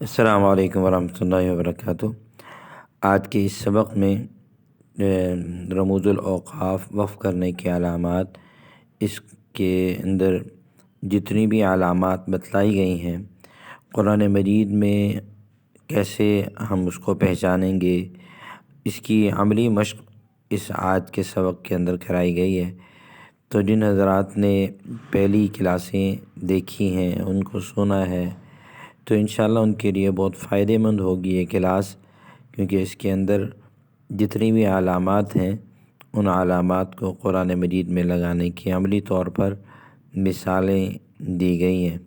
السلام علیکم ورحمۃ اللہ وبرکاتہ۔ آج کے اس سبق میں رموز الاوقاف وقف کرنے کے علامات، اس کے اندر جتنی بھی علامات بتلائی گئی ہیں قرآن مجید میں کیسے ہم اس کو پہچانیں گے، اس کی عملی مشق اس آج کے سبق کے اندر کرائی گئی ہے۔ تو جن حضرات نے پہلی کلاسیں دیکھی ہیں، ان کو سنا ہے، تو انشاءاللہ ان کے لیے بہت فائدہ مند ہوگی یہ کلاس، کیونکہ اس کے اندر جتنی بھی علامات ہیں ان علامات کو قرآن مجید میں لگانے کی عملی طور پر مثالیں دی گئی ہیں۔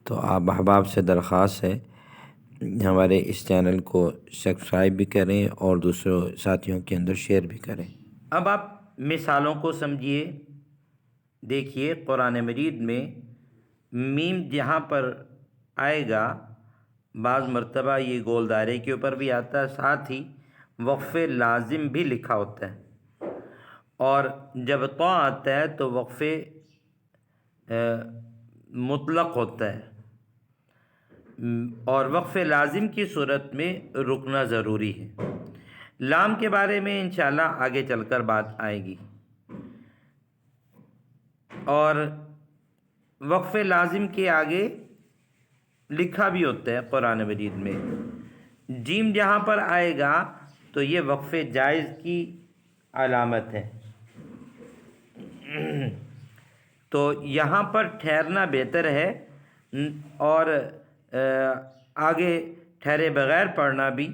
تو آپ احباب سے درخواست ہے ہمارے اس چینل کو سبسکرائب بھی کریں اور دوسروں ساتھیوں کے اندر شیئر بھی کریں۔ اب آپ مثالوں کو سمجھیے، دیکھیے قرآن مجید میں میم جہاں پر آئے گا، بعض مرتبہ یہ گول دائرے کے اوپر بھی آتا ہے، ساتھ ہی وقف لازم بھی لکھا ہوتا ہے، اور جب طا آتا ہے تو وقف مطلق ہوتا ہے، اور وقف لازم کی صورت میں رکنا ضروری ہے۔ لام کے بارے میں انشاءاللہ آگے چل کر بات آئے گی، اور وقف لازم کے آگے لکھا بھی ہوتا ہے قرآن مجید میں۔ جیم جہاں پر آئے گا تو یہ وقف جائز کی علامت ہے، تو یہاں پر ٹھہرنا بہتر ہے، اور آگے ٹھہرے بغیر پڑھنا بھی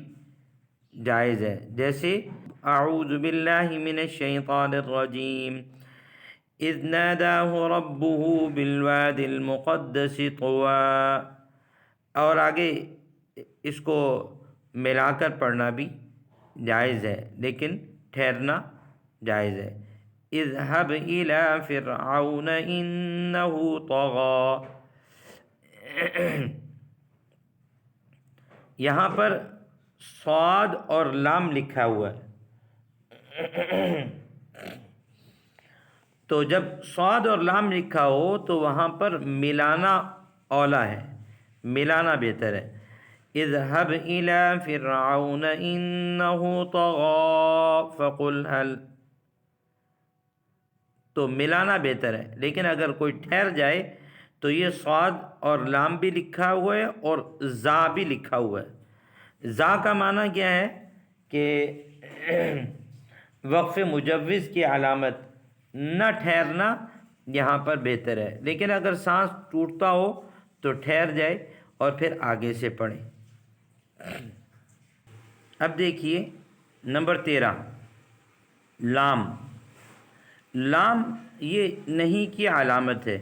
جائز ہے، جیسے اعوذ باللہ من الشیطان الرجیم اذ ناداہ ربہ بالواد المقدس طوی، اور آگے اس کو ملا کر پڑھنا بھی جائز ہے، لیکن ٹھہرنا جائز ہے۔ اذهب الى فرعون انه طغى، یہاں پر صاد اور لام لکھا ہوا ہے، تو جب صاد اور لام لکھا ہو تو وہاں پر ملانا اولا ہے، ملانا بہتر ہے۔ اذهب الى فرعون انه طغى فقل هل، تو ملانا بہتر ہے، لیکن اگر کوئی ٹھہر جائے تو یہ صاد اور لام بھی لکھا ہوا ہے اور زا بھی لکھا ہوا ہے۔ زا کا معنی کیا ہے کہ وقف مجوز کی علامت، نہ ٹھہرنا یہاں پر بہتر ہے، لیکن اگر سانس ٹوٹتا ہو تو ٹھہر جائے اور پھر آگے سے پڑھیں۔ اب دیکھیے نمبر 13، لام۔ لام یہ نہیں کی علامت ہے،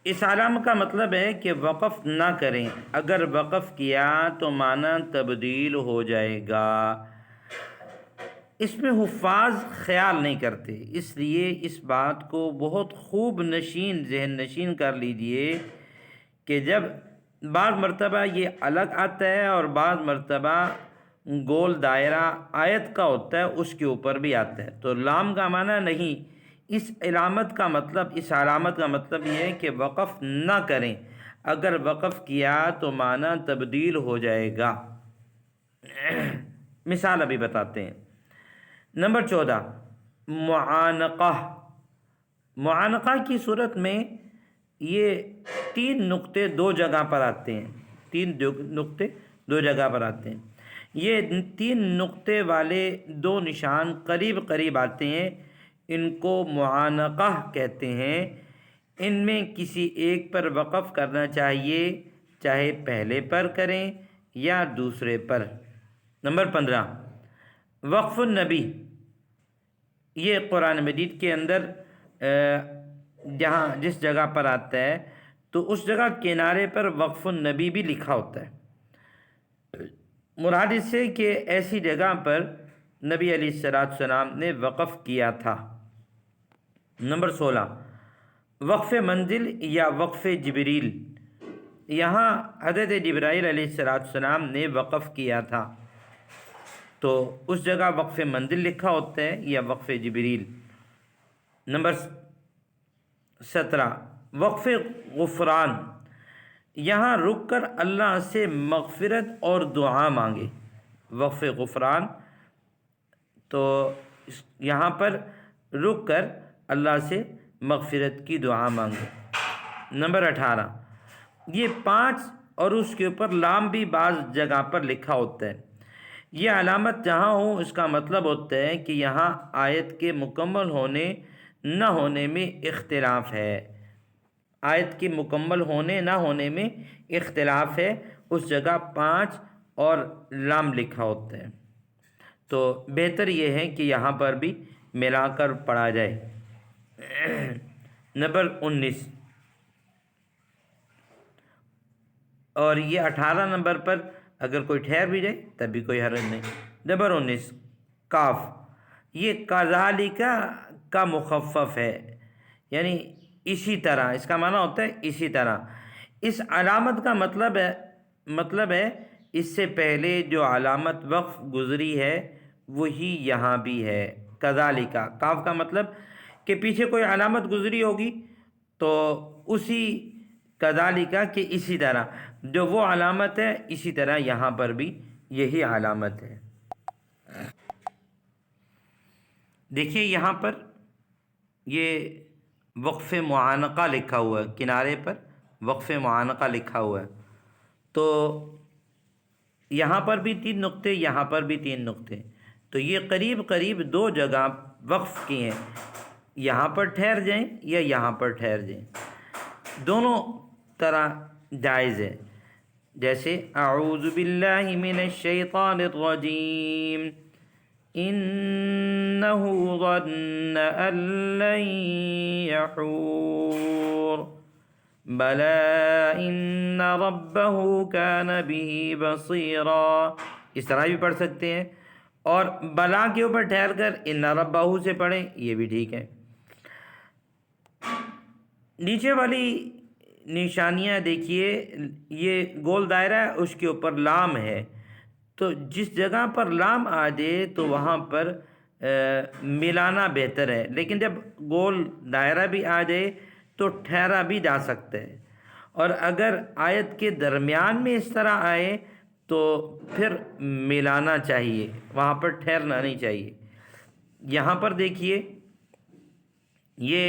اس علامت کا مطلب ہے کہ وقف نہ کریں، اگر وقف کیا تو معنی تبدیل ہو جائے گا۔ اس میں حفاظ خیال نہیں کرتے، اس لیے اس بات کو بہت خوب ذہن نشین کر لیجئے کہ جب بعض مرتبہ یہ الگ آتا ہے اور بعض مرتبہ گول دائرہ آیت کا ہوتا ہے، اس کے اوپر بھی آتا ہے، تو لام کا معنی نہیں، اس علامت کا مطلب یہ ہے کہ وقف نہ کریں، اگر وقف کیا تو معنی تبدیل ہو جائے گا۔ مثال ابھی بتاتے ہیں۔ نمبر 14، معانقہ۔ معانقہ کی صورت میں یہ 3 نقطے 2 جگہ پر آتے ہیں، 3 نقطے 2 جگہ پر آتے ہیں۔ یہ 3 نقطے والے 2 نشان قریب قریب آتے ہیں، ان کو معانقہ کہتے ہیں۔ ان میں کسی ایک پر وقف کرنا چاہیے، چاہے پہلے پر کریں یا دوسرے پر۔ نمبر 15، وقف النبی۔ یہ قرآن مجید کے اندر جس جگہ پر آتا ہے تو اس جگہ کنارے پر وقف النبی بھی لکھا ہوتا ہے، مراد اس سے کہ ایسی جگہ پر نبی علیہ السلام نے وقف کیا تھا۔ نمبر 16، وقف منزل یا وقف جبریل۔ یہاں حضرت جبرائیل علیہ السلام نے وقف کیا تھا، تو اس جگہ وقف منزل لکھا ہوتا ہے یا وقف جبریل۔ نمبر 17، وقف غفران۔ یہاں رک کر اللہ سے مغفرت اور دعا مانگے، وقف غفران، تو یہاں پر رک کر اللہ سے مغفرت کی دعا مانگے۔ نمبر 18، یہ 5 اور اس کے اوپر لام بھی بعض جگہ پر لکھا ہوتا ہے۔ یہ علامت جہاں ہو اس کا مطلب ہوتا ہے کہ یہاں آیت کے مکمل ہونے نہ ہونے میں اختلاف ہے، آیت کے مکمل ہونے نہ ہونے میں اختلاف ہے، اس جگہ 5 اور لام لکھا ہوتا ہے، تو بہتر یہ ہے کہ یہاں پر بھی ملا کر پڑھا جائے۔ نمبر 19، اور یہ 18 نمبر پر اگر کوئی ٹھہر بھی جائے تب بھی کوئی حرج نہیں۔ نمبر 19 کاف، یہ کذالک کا مخفف ہے، یعنی اسی طرح، اس کا معنی ہوتا ہے اسی طرح۔ اس علامت کا مطلب ہے اس سے پہلے جو علامت وقف گزری ہے وہی یہاں بھی ہے۔ کذالک، کاف کا مطلب کہ پیچھے کوئی علامت گزری ہوگی تو اسی کذالک کہ اسی طرح، جو وہ علامت ہے اسی طرح یہاں پر بھی یہی علامت ہے۔ دیکھیے یہاں پر یہ وقف معانقہ لکھا ہوا ہے، کنارے پر وقف معانقہ لکھا ہوا ہے، تو یہاں پر بھی 3 نقطے، یہاں پر بھی 3 نقطے، تو یہ قریب قریب 2 جگہ وقف کی ہیں، یہاں پر ٹھہر جائیں یا یہاں پر ٹھہر جائیں، دونوں طرح جائز ہے۔ جیسے اعوذ باللہ من الشیطان الرجیم انہ ظن ان لن یحور بلی ان ربہ کان بہ بصیرا، اس طرح بھی پڑھ سکتے ہیں، اور بلا کے اوپر ٹھہر کر ان ربہ سے پڑھیں، یہ بھی ٹھیک ہے۔ نیچے والی نشانیاں دیکھیے، یہ گول دائرہ ہے، اس کے اوپر لام ہے، تو جس جگہ پر لام آ جائے تو وہاں پر ملانا بہتر ہے، لیکن جب گول دائرہ بھی آ جائے تو ٹھہرا بھی جا سکتا ہے، اور اگر آیت کے درمیان میں اس طرح آئے تو پھر ملانا چاہیے، وہاں پر ٹھہرنا نہیں چاہیے۔ یہاں پر دیکھیے یہ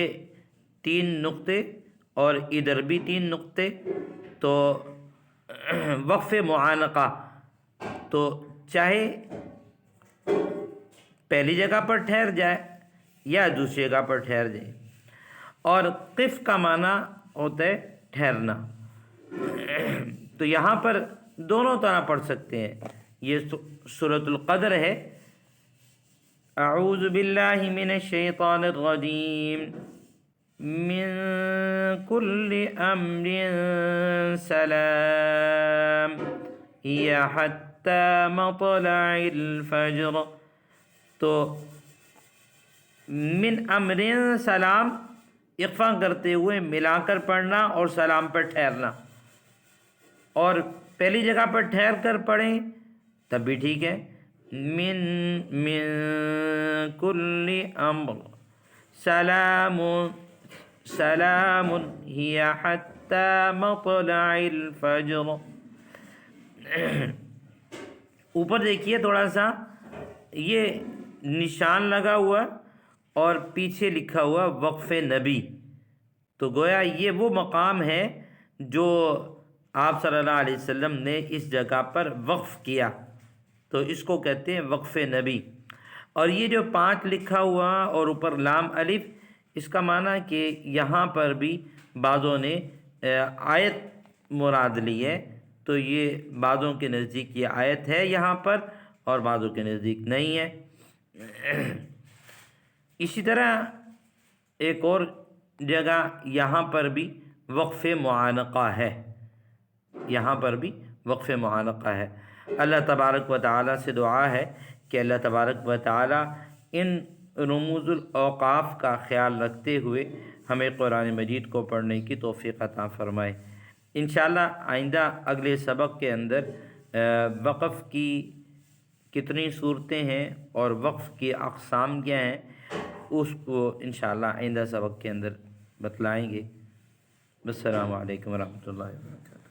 3 نقطے اور ادھر بھی 3 نقطے، تو وقف معانقہ، تو چاہے پہلی جگہ پر ٹھہر جائے یا دوسری جگہ پر ٹھہر جائے، اور قف کا معنی ہوتا ہے ٹھہرنا، تو یہاں پر دونوں طرح پڑھ سکتے ہیں۔ یہ سورۃ القدر ہے، اعوذ باللہ من الشیطان الرجیم من کل امر سلام ہی حتی مطلع الفجر، تو من امر سلام اقفا کرتے ہوئے ملا کر پڑھنا اور سلام پر ٹھہرنا، اور پہلی جگہ پر ٹھہر کر پڑھیں تب بھی ٹھیک ہے۔ من کل امر سلام سلام ہی حتی مطلع الفجر۔ اوپر دیکھیے تھوڑا سا یہ نشان لگا ہوا اور پیچھے لکھا ہوا وقف نبی، تو گویا یہ وہ مقام ہے جو آپ صلی اللہ علیہ وسلم نے اس جگہ پر وقف کیا، تو اس کو کہتے ہیں وقف نبی۔ اور یہ جو 5 لکھا ہوا اور اوپر لام الف، اس کا معنی کہ یہاں پر بھی بعضوں نے آیت مراد لی ہے، تو یہ بعضوں کے نزدیک یہ آیت ہے یہاں پر اور بعضوں کے نزدیک نہیں ہے۔ اسی طرح ایک اور جگہ یہاں پر بھی وقف معانقہ ہے، یہاں پر بھی وقف معانقہ ہے۔ اللہ تبارک و تعالیٰ سے دعا ہے کہ اللہ تبارک و تعالیٰ ان رموز الاوقاف کا خیال رکھتے ہوئے ہمیں قرآن مجید کو پڑھنے کی توفیق عطا فرمائے۔ انشاءاللہ آئندہ اگلے سبق کے اندر وقف کی کتنی صورتیں ہیں اور وقف کی اقسام کیا ہیں اس کو انشاءاللہ آئندہ سبق کے اندر بتلائیں گے۔ السلام علیکم ورحمۃ اللہ وبرکاتہ۔